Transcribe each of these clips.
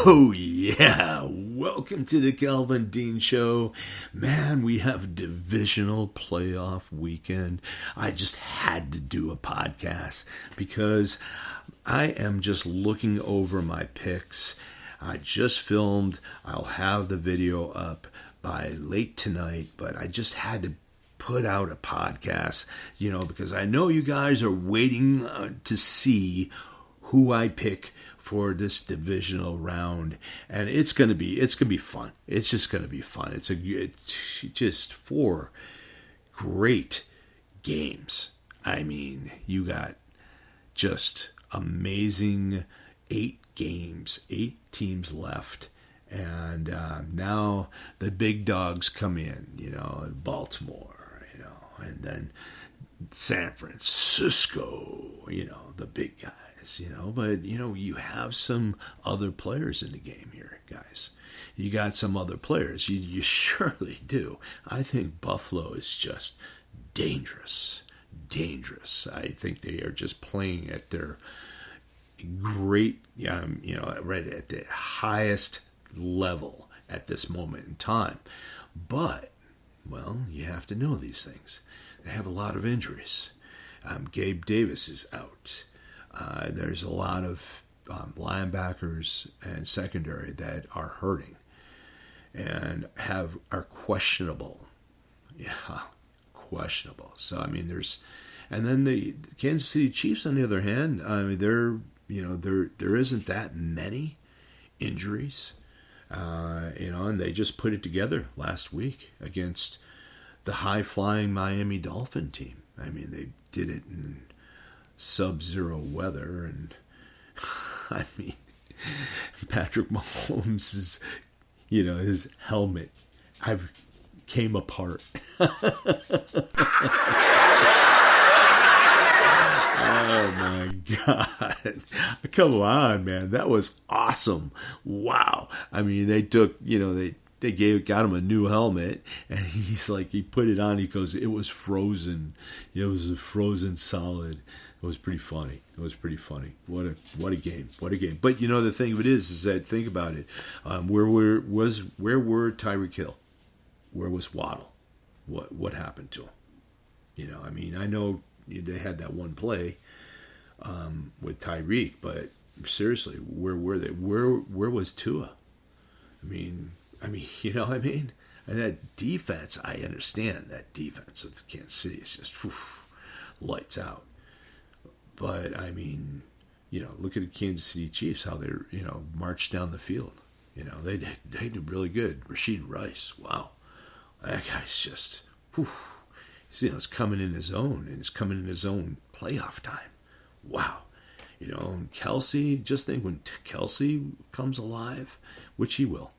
Oh, yeah. Welcome to the Calvin Dean Show. Man, we have divisional playoff weekend. I just had to do a podcast because I am just looking over my picks. I just filmed. I'll have the video up by late tonight, but I just had to put out a podcast, because I know you guys are waiting to see who I pick for this divisional round, and it's gonna be fun. It's just gonna be fun. It's just 4 great games. I mean, you got just amazing 8 games, 8 teams left, and now the big dogs come in. Baltimore, and then San Francisco. The big guys. But you have some other players in the game here, guys. You got some other players. You surely do. I think Buffalo is just dangerous. I think they are just playing at their great, right at the highest level at this moment in time. But, well, you have to know these things. They have a lot of injuries. Gabe Davis is out. There's a lot of linebackers and secondary that are hurting and are questionable. Yeah, questionable. So and then the Kansas City Chiefs, on the other hand, there isn't that many injuries, and they just put it together last week against the high-flying Miami Dolphin team. They did it in sub-zero weather, and Patrick Mahomes' his helmet came apart. Oh my God. Come on, man. That was awesome. Wow. They took, got him a new helmet, and he put it on. He goes, it was frozen. It was a frozen solid. It was pretty funny. What a game. But the thing of it is that, think about it. Where were Tyreek Hill? Where was Waddle? What happened to him? I know they had that one play with Tyreek, but seriously, where were they? Where was Tua? And that defense, I understand that defense of Kansas City is just lights out. But look at the Kansas City Chiefs, how they're marched down the field. They did really good. Rashid Rice, wow, that guy's just it's coming in his own, and it's coming in his own playoff time. Wow. And Kelsey, just think when Kelsey comes alive, which he will.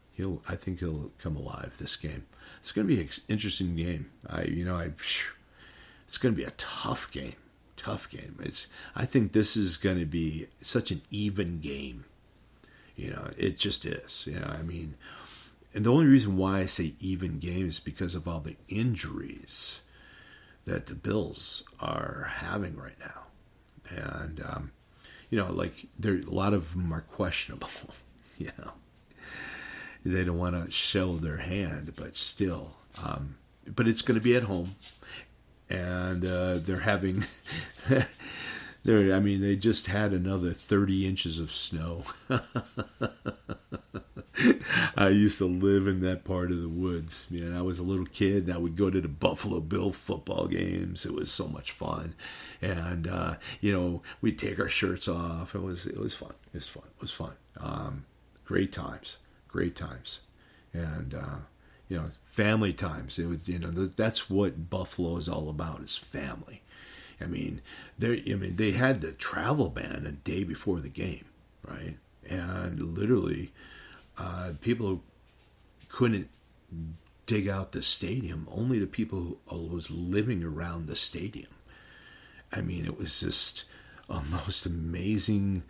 I think he'll come alive this game. It's going to be an interesting game. It's going to be a tough game. I think this is going to be such an even game. It just is. And the only reason why I say even game is because of all the injuries that the Bills are having right now. And, a lot of them are questionable. They don't want to show their hand, but still. But it's going to be at home. And they're having, they just had another 30 inches of snow. I used to live in that part of the woods. I was a little kid, and I would go to the Buffalo Bill football games. It was so much fun. And, we'd take our shirts off. It was fun. It was fun. Great times. And, family times. It was, that's what Buffalo is all about, is family. They had the travel ban a day before the game, right? And literally, people couldn't dig out the stadium. Only the people who was living around the stadium. It was just a most amazing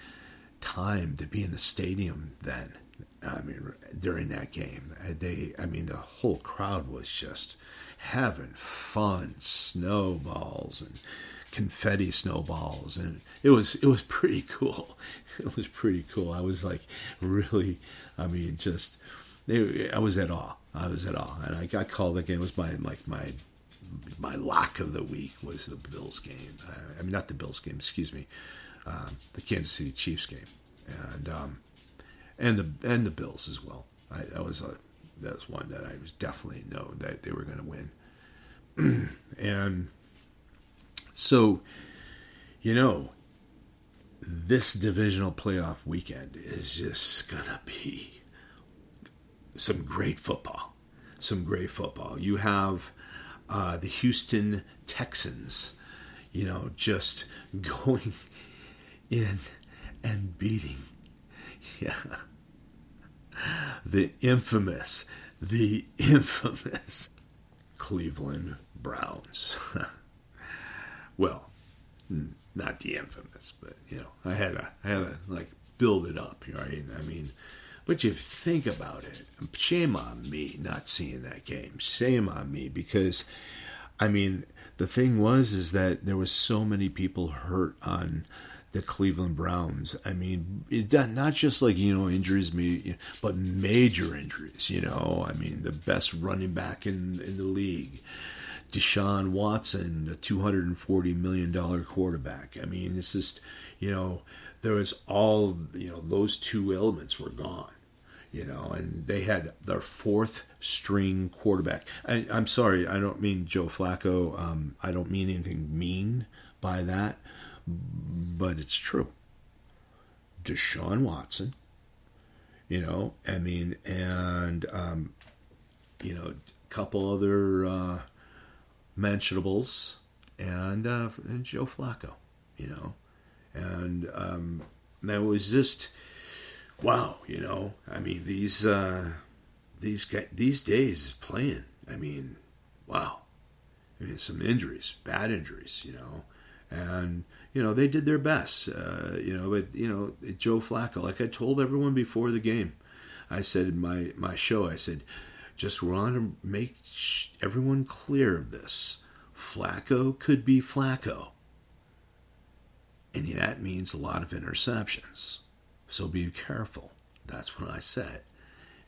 time to be in the stadium then. During that game, the whole crowd was just having fun, snowballs and confetti snowballs, and it was pretty cool. It was pretty cool. I was like, really, I mean, just I was at awe. And I got called that game. It was my lock of the week was the Bills game. I mean, not the Bills game. Excuse me, the Kansas City Chiefs game, and the Bills as well. That was one that I was definitely know that they were going to win, and so, this divisional playoff weekend is just going to be some great football. You have the Houston Texans, just going in and beating, the infamous Cleveland Browns. Well, not the infamous, but I had to like build it up, right? I mean, but you think about it, shame on me not seeing that game. Shame on me, because I mean, the thing is that there was so many people hurt on the Cleveland Browns. I mean, it's not just like, injuries, but major injuries, I mean, the best running back in the league, Deshaun Watson, a $240 million quarterback. I mean, it's just, there was all, those two elements were gone, and they had their fourth string quarterback. I'm sorry, I don't mean Joe Flacco. I don't mean anything mean by that, but it's true. Deshaun Watson, and, a couple other mentionables, and Joe Flacco, and that was just wow, I mean, these days playing, I mean, wow, I mean, some injuries, bad injuries, and they did their best, but Joe Flacco, like I told everyone before the game, I said in my show, I said, just want to make everyone clear of this. Flacco could be Flacco. And that means a lot of interceptions. So be careful. That's what I said.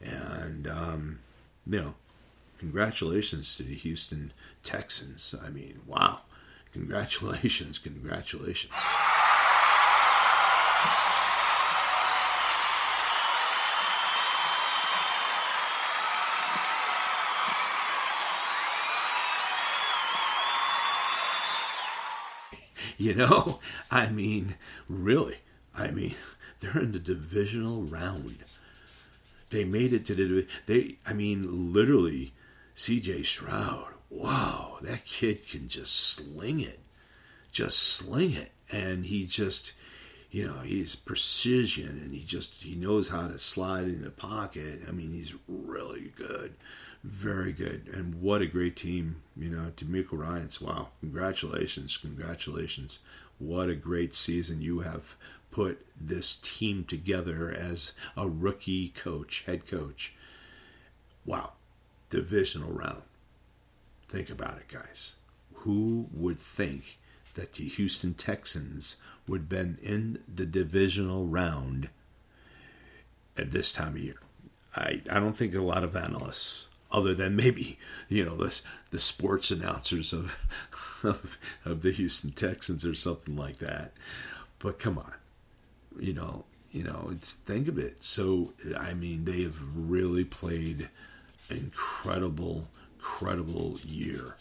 And, congratulations to the Houston Texans. I mean, wow. Congratulations. I mean, really, they're in the divisional round. They made it to literally, CJ Stroud, wow, that kid can just sling it. And he just, he's precision, and he knows how to slide in the pocket. I mean, he's really good. Very good. And what a great team, D'Amico Ryans. Wow. Congratulations. What a great season you have put this team together as a rookie head coach. Wow. Divisional round. Think about it, guys. Who would think that the Houston Texans would have been in the divisional round at this time of year? I don't think a lot of analysts, other than maybe, the sports announcers of the Houston Texans or something like that. But come on, think of it. So, I mean, they have really played an incredible year.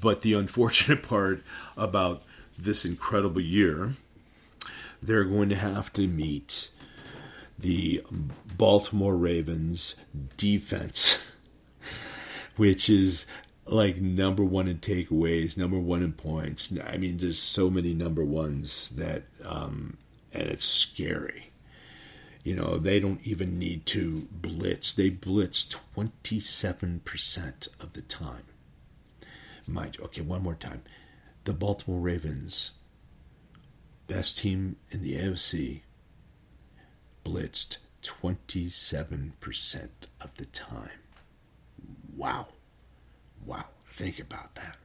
But the unfortunate part about this incredible year, they're going to have to meet the Baltimore Ravens defense, which is like number one in takeaways, number one in points. I mean, there's so many number ones that, and it's scary. They don't even need to blitz. They blitz 27% of the time. Mind you, okay, one more time. The Baltimore Ravens, best team in the AFC, blitzed 27% of the time. Wow. Think about that.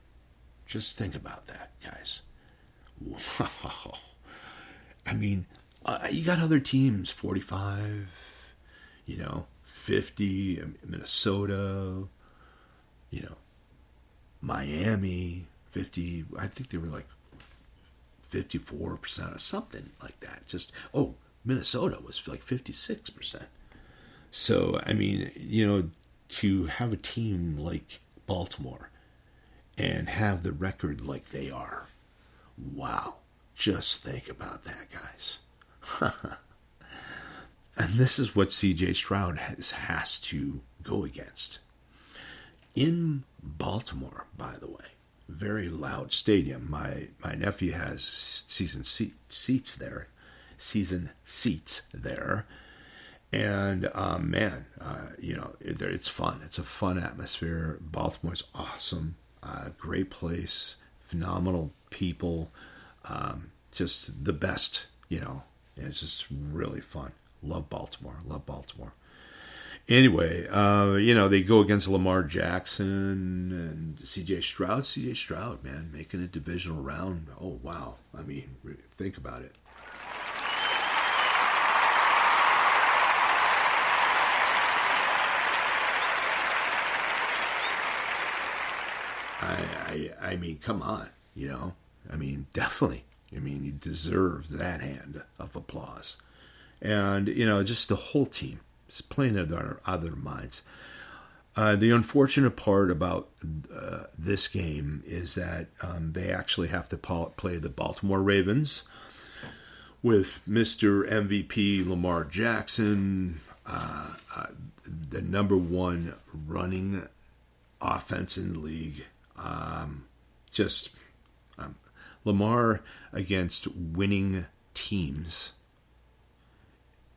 Just think about that, guys. Wow. I mean, you got other teams, 45, 50, Minnesota, Miami, 50. I think they were like 54% or something like that. Minnesota was like 56%. So, I mean, to have a team like Baltimore and have the record like they are, wow. Just think about that, guys. And this is what C.J. Stroud has to go against. In Baltimore, by the way, very loud stadium. My nephew has season seats there. And it's fun. It's a fun atmosphere. Baltimore's awesome. Great place. Phenomenal people. Just the best, It's just really fun. Love Baltimore. Anyway, they go against Lamar Jackson and C.J. Stroud. C.J. Stroud, man, making a divisional round. Oh, wow. I mean, think about it. I mean, come on, I mean, definitely. I mean, you deserve that hand of applause. And, just the whole team is playing out of their minds. The unfortunate part about this game is that they actually have to play the Baltimore Ravens with Mr. MVP Lamar Jackson, the number one running offense in the league. Lamar against winning teams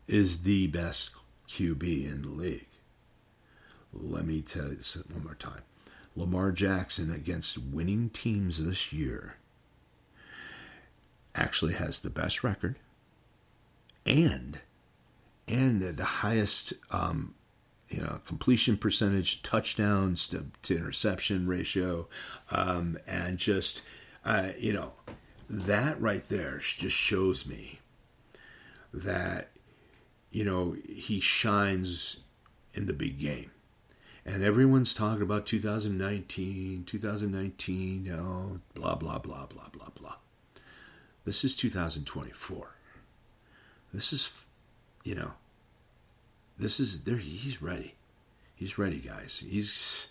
is the best QB in the league. Let me tell you this one more time. Lamar Jackson against winning teams this year actually has the best record and the highest completion percentage, touchdowns to interception ratio, and just that right there just shows me that he shines in the big game. And everyone's talking about 2019, blah, blah, blah, blah, blah, blah. This is 2024. This is, he's ready. He's ready, guys. He's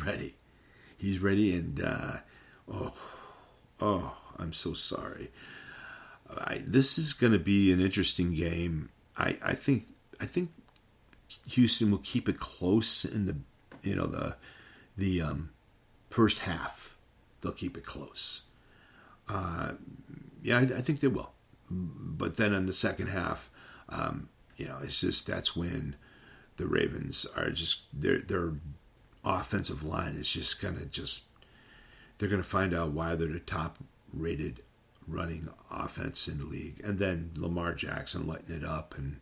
ready. He's ready, and, I'm so sorry. This is going to be an interesting game. I think Houston will keep it close in the first half. They'll keep it close. I think they will. But then in the second half, it's just that's when the Ravens are just their offensive line is just gonna they're gonna find out why they're the top rated running offense in the league, and then Lamar Jackson lighting it up, and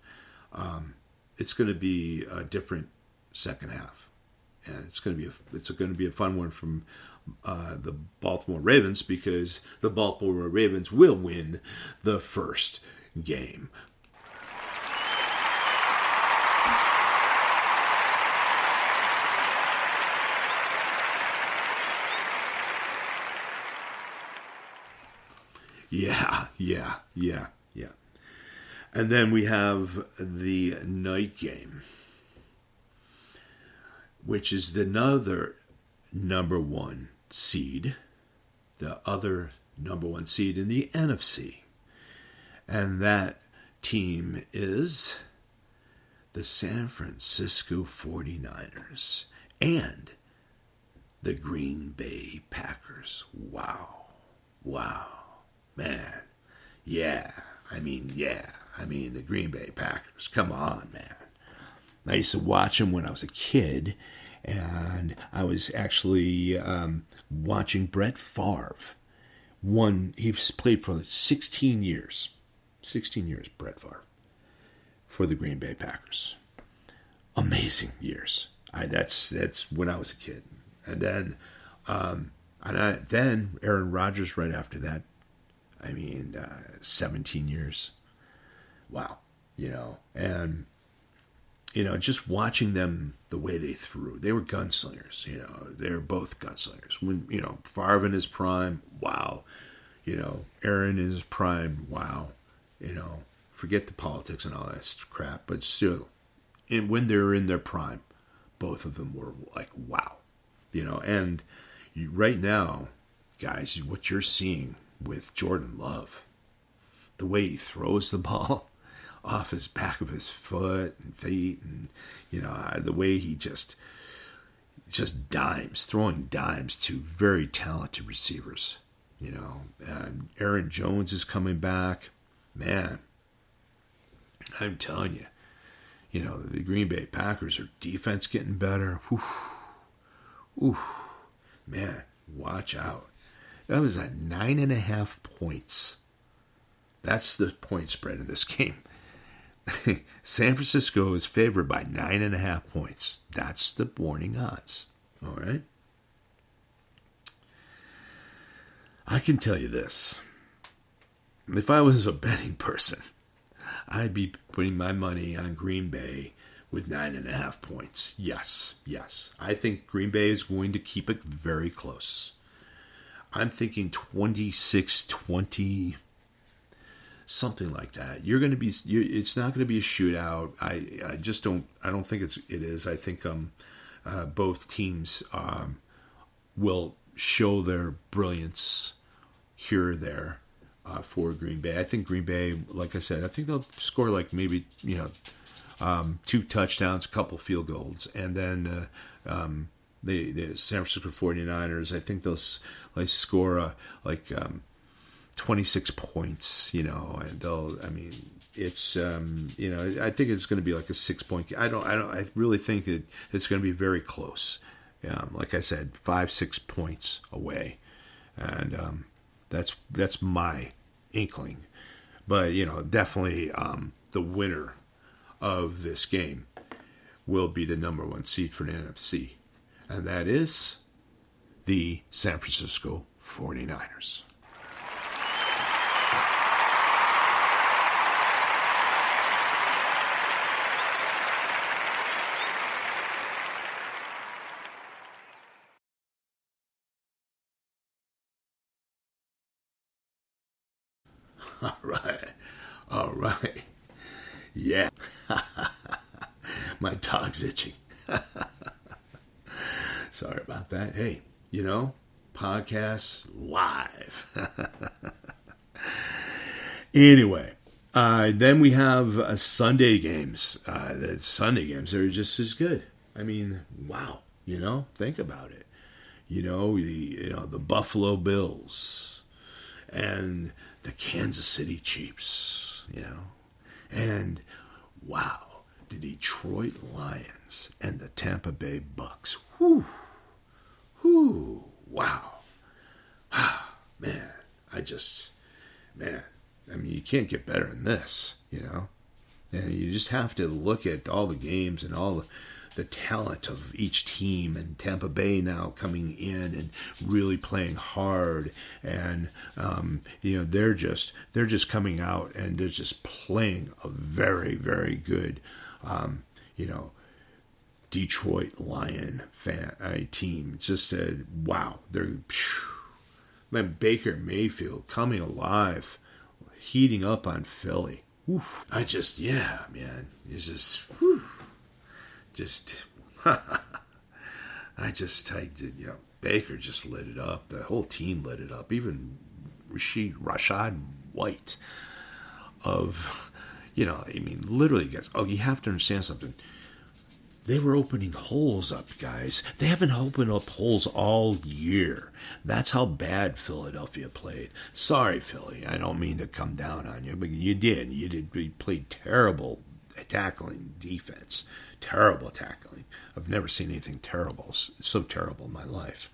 it's going to be a different second half, and it's going to be a fun one from the Baltimore Ravens, because the Baltimore Ravens will win the first game. Yeah. And then we have the night game, which is another number one seed, the other number one seed in the NFC. And that team is the San Francisco 49ers and the Green Bay Packers. Wow. Man. I mean, the Green Bay Packers. Come on, man. I used to watch them when I was a kid, and I was actually watching Brett Favre. He played for 16 years. 16 years, Brett Favre, for the Green Bay Packers. Amazing years. That's when I was a kid. And then And then Aaron Rodgers right after that. 17 years. Wow. And, just watching them, the way they threw. They were gunslingers, They were both gunslingers. When, Favre in his prime, wow. Aaron in his prime, wow. Forget the politics and all that crap, but still, when they're in their prime, both of them were like, wow. And right now, guys, what you're seeing with Jordan Love, the way he throws the ball off his back of his foot and feet, and the way he just throwing dimes to very talented receivers. And Aaron Jones is coming back. Man, I'm telling you, the Green Bay Packers are defense getting better. Ooh, man, watch out. That was at 9.5 points. That's the point spread of this game. San Francisco is favored by 9.5 points. That's the warning odds. All right. I can tell you this. If I was a betting person, I'd be putting my money on Green Bay with 9.5 points. Yes. I think Green Bay is going to keep it very close. I'm thinking 26-20, something like that. It's not going to be a shootout. I don't think it is. I think both teams will show their brilliance here or there for Green Bay. I think Green Bay, like I said, I think they'll score like maybe 2 touchdowns, a couple field goals, and then the San Francisco 49ers, I think they'll score 26 points, and it's I think it's going to be like a 6-point. I really think it's going to be very close. Like I said, 5-6 points away, and that's my inkling. But definitely the winner of this game will be the number 1 seed for the NFC, and that is the San Francisco 49ers. All right. Yeah. My dog's itching. Sorry about that. Hey, podcasts live. Anyway, then we have Sunday games. The Sunday games are just as good. Wow. Think about it. The Buffalo Bills and the Kansas City Chiefs, and wow, the Detroit Lions and the Tampa Bay Bucks. Whew, wow. Man, you can't get better than this, And you just have to look at all the games and all the talent of each team, and Tampa Bay now coming in and really playing hard, and they're just coming out and they're just playing a very, very good Detroit Lion team. It's just wow, man, Baker Mayfield coming alive, heating up on Philly. Oof. Man, it's just. Whew. Baker just lit it up. The whole team lit it up. Even Rashad White literally, guys. Oh, you have to understand something. They were opening holes up, guys. They haven't opened up holes all year. That's how bad Philadelphia played. Sorry, Philly. I don't mean to come down on you, but you did. You played terrible tackling defense. Terrible tackling. I've never seen anything terrible, so terrible in my life.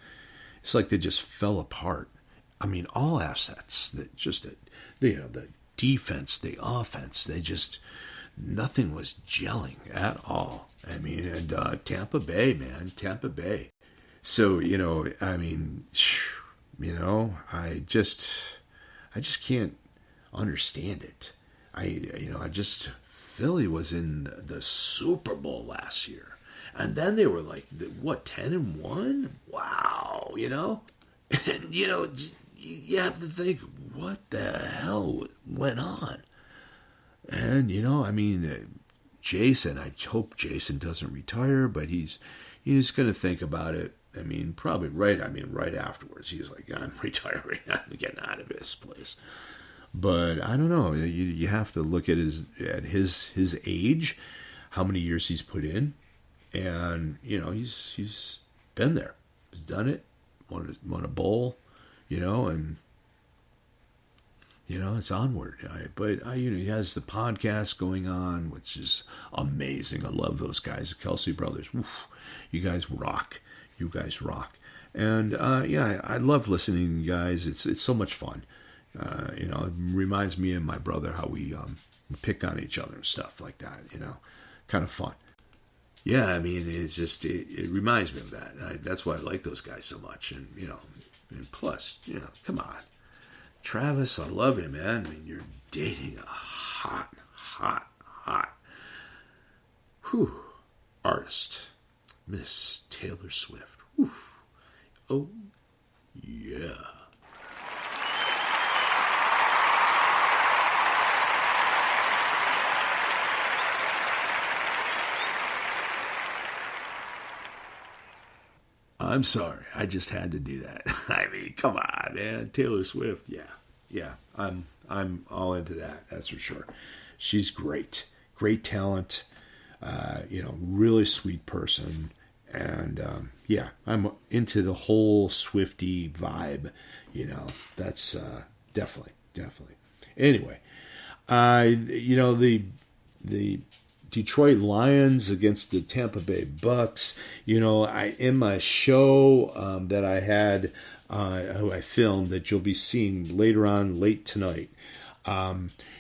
It's like they just fell apart. All assets, the defense, the offense, nothing was gelling at all. And Tampa Bay, man, So, I mean, I just can't understand it. Philly was in the Super Bowl last year. And then they were like, 10-1? Wow, And, you have to think, what the hell went on? And, Jason, I hope Jason doesn't retire, but he's going to think about it. I mean, probably right afterwards. He's like, I'm retiring. I'm getting out of this place. But I don't know. You have to look at his age, how many years he's put in, and he's been there, he's done it, won a bowl, and it's onward. He has the podcast going on, which is amazing. I love those guys, the Kelsey brothers. Oof, you guys rock. You guys rock. And I love listening to you guys. It's so much fun. It reminds me and my brother how we pick on each other and stuff like that. Kind of fun. Yeah, I mean, it's just it reminds me of that. That's why I like those guys so much. And and plus, come on, Travis, I love him, man. I mean, you're dating a hot artist, Miss Taylor Swift. Whew. Oh, yeah. I'm sorry. I just had to do that. I mean, come on, man. Taylor Swift. Yeah. I'm all into that. That's for sure. She's great. Great talent. Really sweet person. And I'm into the whole Swiftie vibe. That's definitely. Anyway, the Detroit Lions against the Tampa Bay Bucks. In my show that I had, I filmed that you'll be seeing later on, late tonight.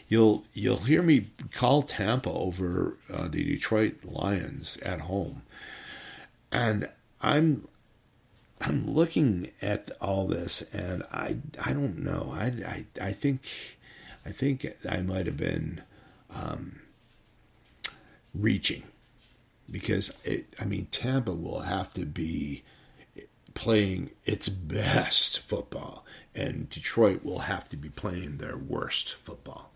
You'll hear me call Tampa over the Detroit Lions at home, and I'm looking at all this, and I don't know. I think I might have been reaching, because Tampa will have to be playing its best football, and Detroit will have to be playing their worst football.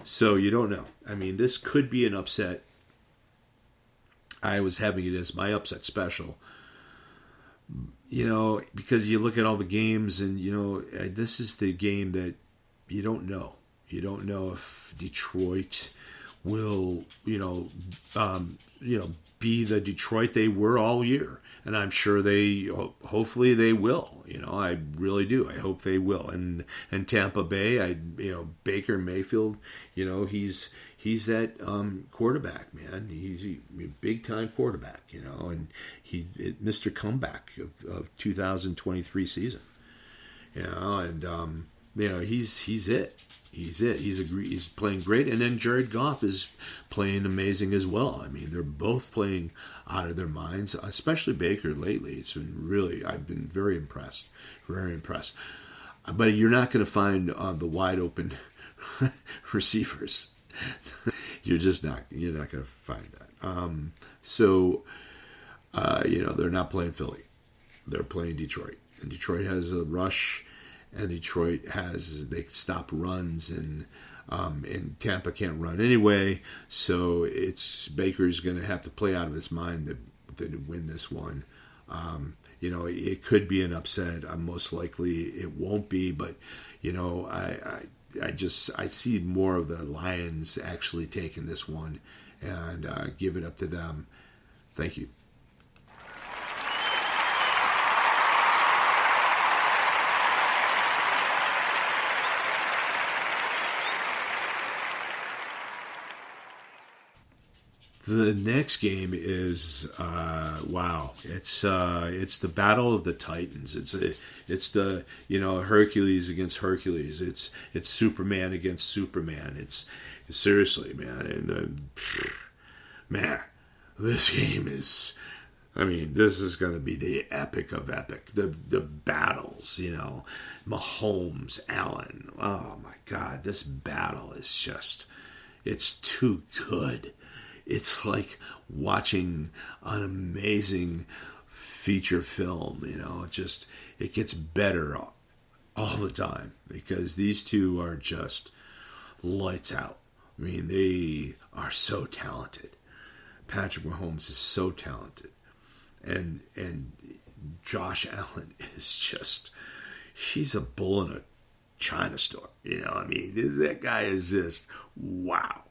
So you don't know. This could be an upset. I was having it as my upset special, because you look at all the games, and this is the game that you don't know. You don't know if Detroit will, be the Detroit they were all year. And I'm sure hopefully they will. I really do. I hope they will. And Tampa Bay, Baker Mayfield, he's that quarterback, man. He's a big time quarterback, and Mr. Comeback of 2023 season, and he's it. He's it. He's playing great. And then Jared Goff is playing amazing as well. They're both playing out of their minds, especially Baker lately. It's been really, I've been very impressed. Very impressed. But you're not going to find the wide open receivers. You're not going to find that. They're not playing Philly. They're playing Detroit. And Detroit has a rush. And Detroit they stop runs, and Tampa can't run anyway. So Baker's going to have to play out of his mind to win this one. It could be an upset. Most likely it won't be, but I see more of the Lions actually taking this one, and give it up to them. Thank you. The next game is wow! It's the Battle of the Titans. It's the Hercules against Hercules. It's Superman against Superman. It's seriously, man. And man, this game is I mean, this is going to be the epic of epic. The battles, Mahomes, Allen. Oh, my God. This battle is just, it's too good. It's like watching an amazing feature film, it gets better all the time because these two are just lights out. I mean, they are so talented. Patrick Mahomes is so talented. And Josh Allen is just, he's a bull in a china store. That guy is just, wow.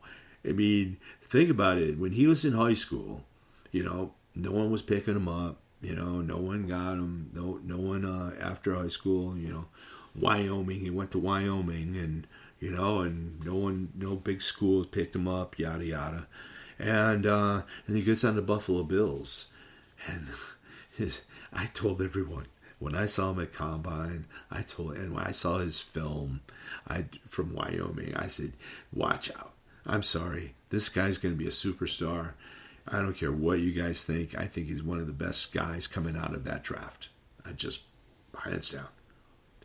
I mean, think about it. When he was in high school, no one was picking him up. No one got him. No one after high school, Wyoming. He went to Wyoming and, and no big schools picked him up, yada, yada. And he gets on the Buffalo Bills. And I told everyone, when I saw him at Combine, and when I saw his film from Wyoming, I said, watch out. I'm sorry. This guy's going to be a superstar. I don't care what you guys think. I think he's one of the best guys coming out of that draft. I just, hands down.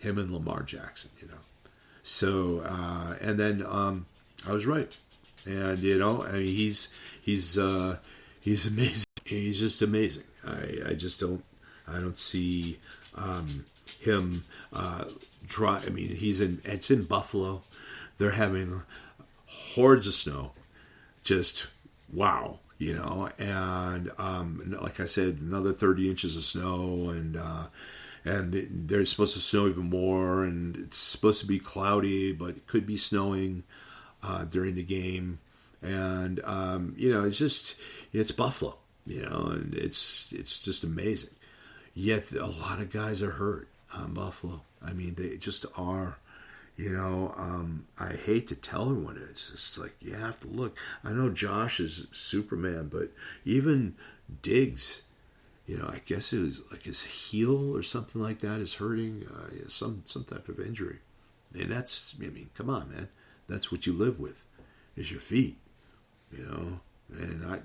Him and Lamar Jackson, So, and then I was right. And, he's amazing. He's just amazing. I don't see him try. I mean, it's in Buffalo. They're having hordes of snow. Just wow. And like I said, another 30 inches of snow, and they're supposed to snow even more, and it's supposed to be cloudy, but it could be snowing during the game, and it's Buffalo, and it's just amazing. Yet a lot of guys are hurt on Buffalo. I mean, they just are. I hate to tell everyone it's just like you have to look. I know Josh is Superman, but even Diggs, I guess it was like his heel or something like that is hurting, some type of injury, and that's, come on, man, that's what you live with, is your feet, and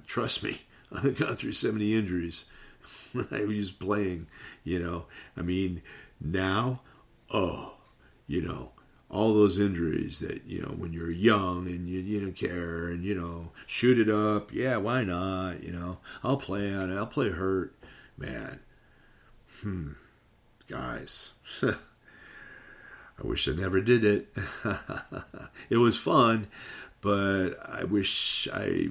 trust me, I've gone through so many injuries when I was playing, now, all those injuries that, when you're young and you don't care and, shoot it up. Yeah, why not? I'll play on it. I'll play hurt. Man. Guys. I wish I never did it. It was fun, but I wish I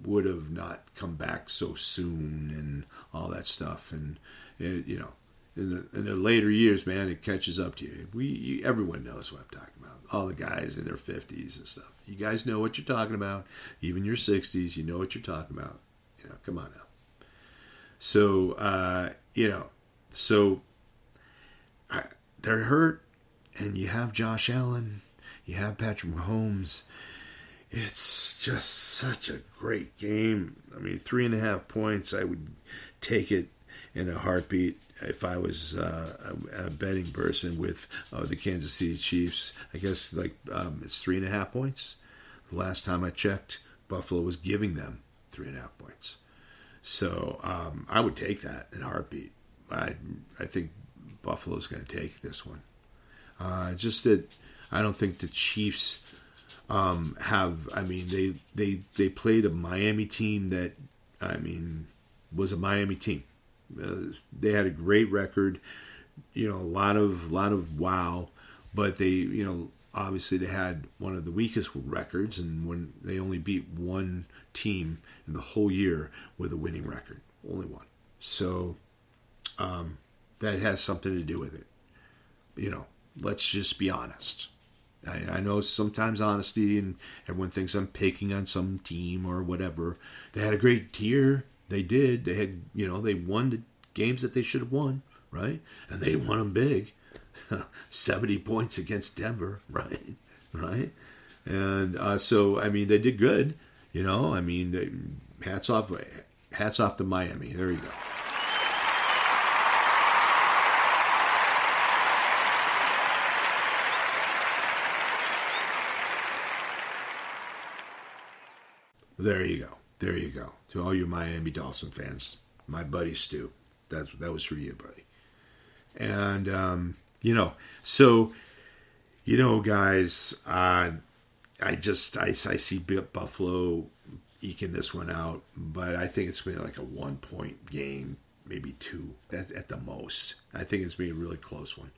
would have not come back so soon and all that stuff. And, in the later years, man, it catches up to you. Everyone knows what I'm talking about. All the guys in their 50s and stuff. You guys know what you're talking about. Even your 60s, you know what you're talking about. Come on now. So, they're hurt, and you have Josh Allen, you have Patrick Mahomes. It's just such a great game. 3.5 points, I would take it in a heartbeat. If I was a betting person with the Kansas City Chiefs, I guess it's 3.5 points. The last time I checked, Buffalo was giving them 3.5 points. So I would take that in a heartbeat. I think Buffalo's going to take this one. Just that I don't think the Chiefs have. They played a Miami team that was a Miami team. They had a great record, a lot of wow, but they, obviously they had one of the weakest records, and when they only beat one team in the whole year with a winning record, only one. So that has something to do with it. Let's just be honest. I know sometimes honesty, and everyone thinks I'm picking on some team or whatever. They had a great year. They did. They had, they won the games that they should have won, right? And they won them big. 70 points against Denver, right? And so, they did good. Hats off to Miami. There you go. There you go. To all you Miami Dolphin fans, my buddy Stu. That was for you, buddy. And guys, I see Buffalo eking this one out, but I think it's going to be like a 1-point game, maybe 2 at the most. I think it's going to be a really close one.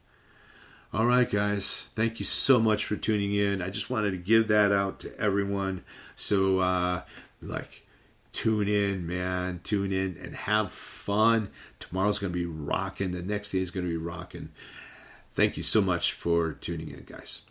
All right, guys. Thank you so much for tuning in. I just wanted to give that out to everyone. So, tune in, man. Tune in and have fun. Tomorrow's going to be rocking. The next day is going to be rocking. Thank you so much for tuning in, guys.